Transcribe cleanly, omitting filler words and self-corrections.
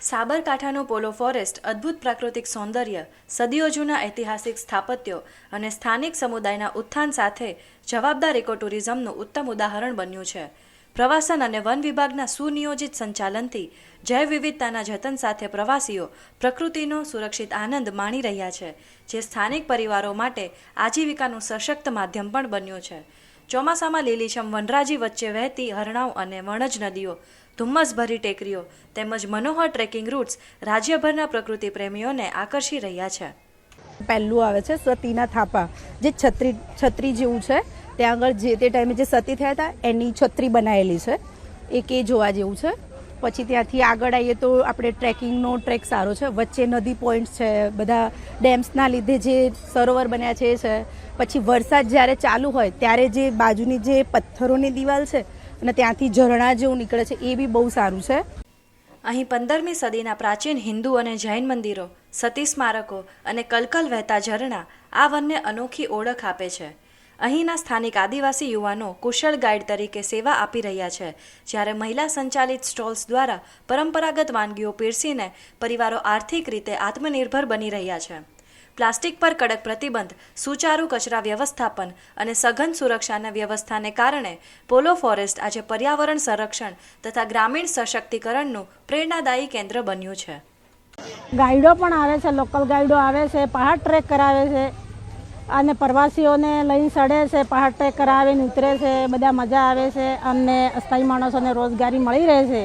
સાબરકાંઠાનો પોલો forest અદ્ભુત પ્રાકૃતિક સૌંદર્ય, સદીઓ જૂના ઐતિહાસિક સ્થાપત્યો અને સ્થાનિક સમુદાયના ઉત્થાન સાથે જવાબદાર ઇકો ટુરિઝમનું ઉત્તમ ઉદાહરણ બન્યું છે. પ્રવાસન અને વન વિભાગના સુનિયોજિત સંચાલનથી જૈવ વિવિધતાના જતન સાથે પ્રવાસીઓ પ્રકૃતિનો સુરક્ષિત આનંદ માણી રહ્યા છે, જે સ્થાનિક પરિવારો માટે આજીવિકાનું સશક્ત માધ્યમ પણ બન્યું છે. ચોમાસામાં લીલીછમ વનરાજી વચ્ચે વહેતી હરણાઓ અને વણજ નદીઓ, ધુમ્મસભરી ટેકરીઓ તેમજ મનોહર ટ્રેકિંગ રૂટ્સ રાજ્યભરના પ્રકૃતિ પ્રેમીઓને આકર્ષી રહ્યા છે. પહેલું આવે છે સતીના થાપા, જે છત્રી જેવું છે. ત્યાં આગળ જે તે ટાઈમે જે સતી થયા હતા એની છત્રી બનાવેલી છે, એક એ જોવા જેવું છે. પછી ત્યાંથી આગળ આવીએ તો આપણે ટ્રેકિંગનો ટ્રેક સારો છે. વચ્ચે નદી પોઈન્ટ્સ છે, બધા ડેમ્સના લીધે જે સરોવર બન્યા છે એ છે. પછી વરસાદ જ્યારે ચાલુ હોય ત્યારે જે બાજુની જે પથ્થરોની દિવાલ છે અને ત્યાંથી ઝરણા જેવું નીકળે છે એ બી બહુ સારું છે. અહીં 15મી સદીના પ્રાચીન હિન્દુ અને જૈન મંદિરો, સતી સ્મારકો અને કલકલ વહેતા ઝરણા આ વનને અનોખી ઓળખ આપે છે. અહીંના સ્થાનિક આદિવાસી યુવાનો કુશળ ગાઈડ તરીકે સેવા આપી રહ્યા છે, જ્યારે મહિલા સંચાલિત સ્ટોલ્સ દ્વારા પરંપરાગત વાનગીઓ પીરસીને પરિવારો આર્થિક રીતે આત્મનિર્ભર બની રહ્યા છે. પ્લાસ્ટિક પર કડક પ્રતિબંધ, સુચારુ કચરા વ્યવસ્થાપન અને સઘન સુરક્ષાના વ્યવસ્થાને કારણે પોલો ફોરેસ્ટ આજે પર્યાવરણ સંરક્ષણ તથા ગ્રામીણ સશક્તિકરણનું પ્રેરણાદાયી કેન્દ્ર બન્યું છે. ગાઈડો પણ આવે છે, લોકલ ગાઈડો આવે છે, પહાડ ટ્રેક કરાવે છે અને પ્રવાસીઓને લઈને ચડે છે, પહાડ ટ્રેક કરાવીને ઉતરે છે. બધા મજા આવે છે. અમને અસ્થાયી માણસોને રોજગારી મળી રહે છે.